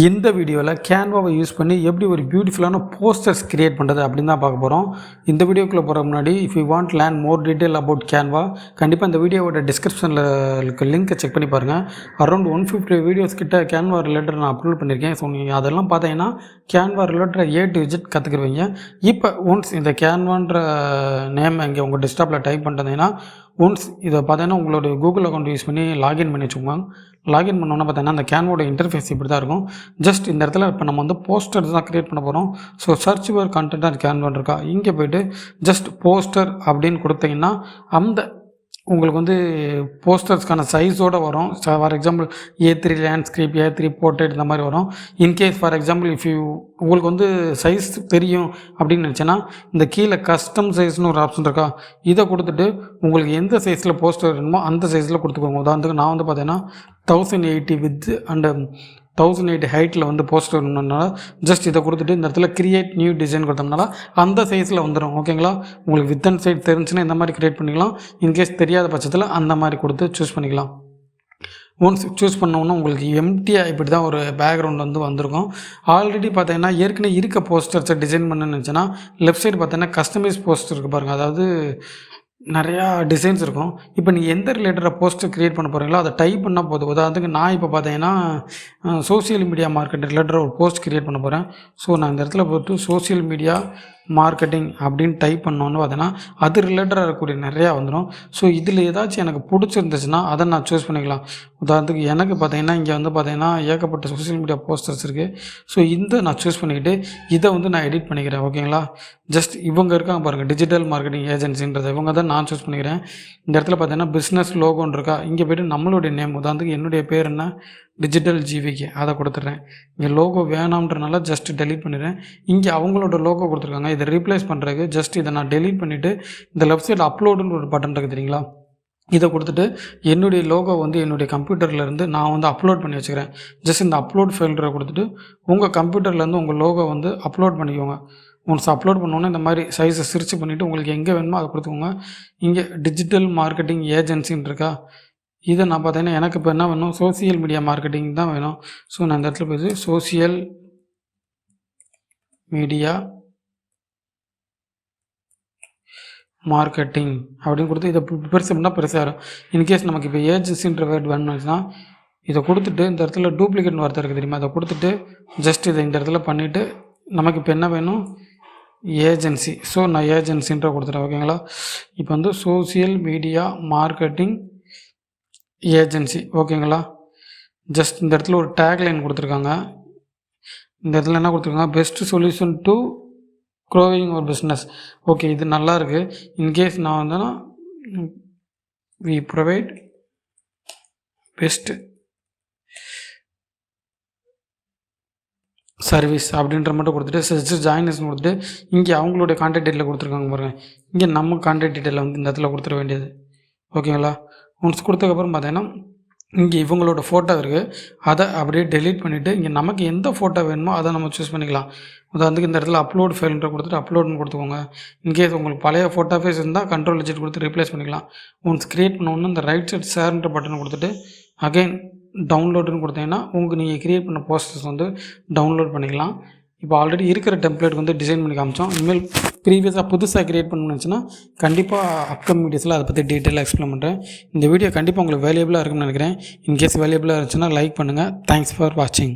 இந்த வீடியோவில் கேன்வாவை யூஸ் பண்ணி எப்படி ஒரு பியூட்டிஃபுல்லான போஸ்டர்ஸ் கிரியேட் பண்ணுறது அப்படின்னு தான் பார்க்க போகிறோம். இந்த வீடியோக்குள்ளே போகிற முன்னாடி if you want learn more detail about Canva, கண்டிப்பாக இந்த வீடியோவோட டிஸ்கிரிப்ஷனில் இருக்க லிங்க்கை செக் பண்ணி பாருங்கள். அரௌண்ட் 150 வீடியோஸ் கிட்ட கேன்வா ரிலேட்டட் நான் அப்லோட் பண்ணியிருக்கேன். ஸோ நீங்கள் அதெல்லாம் பார்த்தீங்கன்னா Canva related A to Z கற்றுக்குருவீங்க. இப்போ ஒன்ஸ் இந்த கேன்வான்ற நேம் இங்கே உங்கள் டெஸ்க்டாப்பில் டைப் பண்ணிட்டீங்கன்னா ஒன்ஸ் இதை பார்த்தீங்கன்னா உங்களோட கூகுள் அக்கௌண்ட் யூஸ் பண்ணி லாகின் பண்ணி வச்சுக்கோங்க. லாகின் பண்ணோன்னா பார்த்தீங்கன்னா அந்த கேன்வோட இன்டர்ஃபேஸ் இப்படி தான் இருக்கும். ஜஸ்ட் இந்த இடத்துல இப்போ நம்ம வந்து போஸ்டர்ஸ் தான் க்ரியேட் பண்ண போகிறோம். So search your content and கேன்வான் இருக்கா, இங்கே போய்ட்டு ஜஸ்ட் போஸ்டர் அப்படின்னு கொடுத்தீங்கன்னா அந்த உங்களுக்கு வந்து போஸ்டர்ஸ்க்கான சைஸோடு வரும். For example A3 landscape, A3 portrait இந்த மாதிரி வரும். In case for example if you உங்களுக்கு வந்து சைஸ் தெரியும் அப்படின்னு நினச்சேன்னா இந்த கீழே கஸ்டம் சைஸ்னு ஒரு ஆப்ஷன் இருக்கா, இதை கொடுத்துட்டு உங்களுக்கு எந்த சைஸில் போஸ்டர் வேணுமோ அந்த சைஸில் கொடுத்துக்கோங்க. உதாரணத்துக்கு நான் வந்து பார்த்தீங்கன்னா 1080 வித் அண்ட் 1080 ஹைட்டில் வந்து போஸ்டர் வேணும்னால ஜஸ்ட் இதை கொடுத்துட்டு இந்த இடத்துல கிரியேட் நியூ டிசைன் கொடுத்தோம்னால அந்த சைஸில் வந்துடும். ஓகேங்களா, உங்களுக்கு வித் அண்ட் சைட் தெரிஞ்சுன்னா இந்த மாதிரி க்ரியேட் பண்ணிக்கலாம். இன்கேஸ் தெரியாத பட்சத்தில் அந்த மாதிரி கொடுத்து சூஸ் பண்ணிக்கலாம். ஒன்ஸ் சூஸ் பண்ணோன்னா உங்களுக்கு எம்டியாக இப்படி தான் ஒரு பேக்ரவுண்ட் வந்து வந்திருக்கும். ஆல்ரெடி பார்த்தீங்கன்னா ஏற்கனவே இருக்க போஸ்டர்ஸை டிசைன் பண்ணணும்னு நினச்சேன்னா லெஃப்ட் சைடு பார்த்தீங்கன்னா கஸ்டமைஸ் போஸ்டர் இருக்குது பாருங்கள். அதாவது நிறையா டிசைன்ஸ் இருக்கும். இப்போ நீங்கள் எந்த ரிலேட்டடாக போஸ்டர் க்ரியேட் பண்ண போகிறீங்களோ அதை டைப் பண்ணால் போதும். உதாரணத்துக்கு நான் இப்போ பார்த்தீங்கன்னா சோசியல் மீடியா மார்க்கெட்டிங் ரிலேட்டடாக ஒரு போஸ்ட் க்ரியேட் பண்ண போகிறேன். ஸோ நான் இந்த இடத்துல போய்ட்டு சோசியல் மீடியா மார்க்கெட்டிங் அப்படின்னு டைப் பண்ணோன்னு பார்த்தீங்கன்னா அது ரிலேட்டடாக இருக்கக்கூடிய நிறையா வந்துடும். ஸோ இதில் ஏதாச்சும் எனக்கு பிடிச்சிருந்துச்சுன்னா அதை நான் சூஸ் பண்ணிக்கலாம். உதாரணத்துக்கு எனக்கு பார்த்தீங்கன்னா இங்கே வந்து பார்த்தீங்கன்னா ஏகப்பட்ட சோசியல் மீடியா போஸ்டர்ஸ் இருக்குது. ஸோ இந்த நான் சூஸ் பண்ணிக்கிட்டு இதை வந்து நான் எடிட் பண்ணிக்கிறேன். ஓகேங்களா, ஜஸ்ட் இவங்க இருக்காங்க பாருங்கள், டிஜிட்டல் மார்க்கெட்டிங் ஏஜென்சின்றது இவங்க தான் நான் சூஸ் பண்ணிக்கிறேன். இந்த இடத்துல பார்த்தீங்கன்னா பிஸ்னஸ் லோகோன்னு இருக்கா, இங்கே போய்ட்டு நம்மளுடைய நேம் உதாரணத்துக்கு என்னுடைய பேர் என்ன டிஜிட்டல் ஜிவிக்கு அதை கொடுத்துட்றேன். இங்கே லோகோ வேணாம்ன்றனால ஜஸ்ட் டெலீட் பண்ணிடுறேன். இங்கே அவங்களோட லோகோ கொடுத்துருக்காங்க, இதை ரீப்ளேஸ் பண்ணுறதுக்கு ஜஸ்ட் இதை நான் டெலீட் பண்ணிவிட்டு இந்த லெஃப்ட் சைடில் அப்லோடுன்னு ஒரு பட்டன் இருக்குது தெரியுங்களா, இதை கொடுத்துட்டு என்னுடைய லோகோ வந்து என்னுடைய கம்ப்யூட்டர்லேருந்து நான் வந்து அப்லோட் பண்ணி வச்சுக்கிறேன். ஜஸ்ட் இந்த அப்லோட் ஃபைல்டரை கொடுத்துட்டு உங்கள் கம்ப்யூட்டர்லேருந்து உங்கள் லோகோ வந்து அப்லோட் பண்ணிக்கோங்க. ஒன்ஸ் அப்லோட் பண்ணோன்னே இந்த மாதிரி சைஸை சிரிச்சு பண்ணிவிட்டு உங்களுக்கு எங்கே வேணுமோ அதை கொடுத்துக்கோங்க. இங்கே டிஜிட்டல் மார்க்கெட்டிங் ஏஜென்சின்னு இருக்கா, இதை நான் பார்த்தீங்கன்னா எனக்கு இப்போ என்ன வேணும், சோசியல் மீடியா மார்க்கெட்டிங் தான் வேணும். ஸோ நான் இந்த இடத்துல போய்ட்டு சோசியல் மீடியா மார்க்கெட்டிங் அப்படின்னு கொடுத்து இதை பெருசு பண்ணால் பெருசாக வரும். இன்கேஸ் நமக்கு இப்போ ஏஜென்சின்ற வேர்ட் வேணும்னுச்சுன்னா இதை கொடுத்துட்டு இந்த இடத்துல டூப்ளிகேட் வார்த்தை இருக்குது தெரியுமா, அதை கொடுத்துட்டு ஜஸ்ட் இதை இந்த இடத்துல பண்ணிவிட்டு நமக்கு இப்போ என்ன வேணும் ஏஜென்சி. ஸோ நான் ஏஜென்சின்ற கொடுத்துட்டேன். ஓகேங்களா, இப்போ வந்து சோசியல் மீடியா மார்க்கெட்டிங் ஏஜென்சி. ஓகேங்களா, ஜஸ்ட் இந்த இடத்துல ஒரு டேக்லைன் கொடுத்துருக்காங்க. இந்த இடத்துல என்ன கொடுத்துருக்காங்க, பெஸ்ட் சொல்யூஷன் டு க்ரோவிங் ஒரு பிஸ்னஸ். ஓகே, இது நல்லா இருக்குது. இன்கேஸ் நான் வந்தேன்னா வி ப்ரொவைட் பெஸ்ட் சர்வீஸ் அப்படின்ற மட்டும் கொடுத்துட்டு ஜஸ்ட் ஜாயினஸ்னு கொடுத்துட்டு இங்கே அவங்களுடைய கான்டாக்ட் டீட்டெயில் கொடுத்துருக்காங்க பாருங்கள். இங்கே நம்ம கான்டாக்ட் டீட்டெயில் வந்து இந்த இடத்துல கொடுத்துட வேண்டியது. ஓகேங்களா, ஒன்ஸ் கொடுத்ததுக்கப்புறம் பார்த்தீங்கன்னா இங்கே இவங்களோட ஃபோட்டோ இருக்குது, அதை அப்படியே டெலீட் பண்ணிவிட்டு இங்கே நமக்கு எந்த ஃபோட்டோ வேணுமோ அதை நம்ம சூஸ் பண்ணிக்கலாம். உதாரணத்துக்கு இந்த இடத்துல அப்லோட் ஃபைல்ன்ற கொடுத்துட்டு அப்லோட்னு கொடுத்துக்கோங்க. இன்கேஸ் உங்களுக்கு பழைய ஃபோட்டோஃபேஸ் இருந்தால் கண்ட்ரோல் Z கொடுத்து ரீப்ளேஸ் பண்ணிக்கலாம். ஒன்ஸ் க்ரியேட் பண்ணோன்னு இந்த ரைட் சைட் ஷேர்ன்ற பட்டன் கொடுத்துட்டு அகைன் டவுன்லோடுன்னு கொடுத்தீங்கன்னா நீங்கள் க்ரியேட் பண்ண போஸ்டர்ஸ் வந்து டவுன்லோட் பண்ணிக்கலாம். இப்போ ஆல்ரெடி இருக்கிற டெம்ப்ளேட் வந்து டிசைன் பண்ணி காமிச்சோம். இனிமேல் ப்ரீவியஸாக புதுசாக க்ரியேட் பண்ணணுச்சுன்னா கண்டிப்பாக அப்கமிங் வீடியோஸில் அதை பற்றி டீட்டெயிலாக எக்ஸ்பிளைன் பண்ணுறேன். இந்த வீடியோ கண்டிப்பாக உங்களுக்கு வேல்யூபிளாக இருக்குன்னு நினைக்கிறேன். இன்கேஸ் வேல்யூபிளாக இருந்துச்சுன்னா லைக் பண்ணுங்கள். தேங்க்ஸ் ஃபார் வாட்சிங்.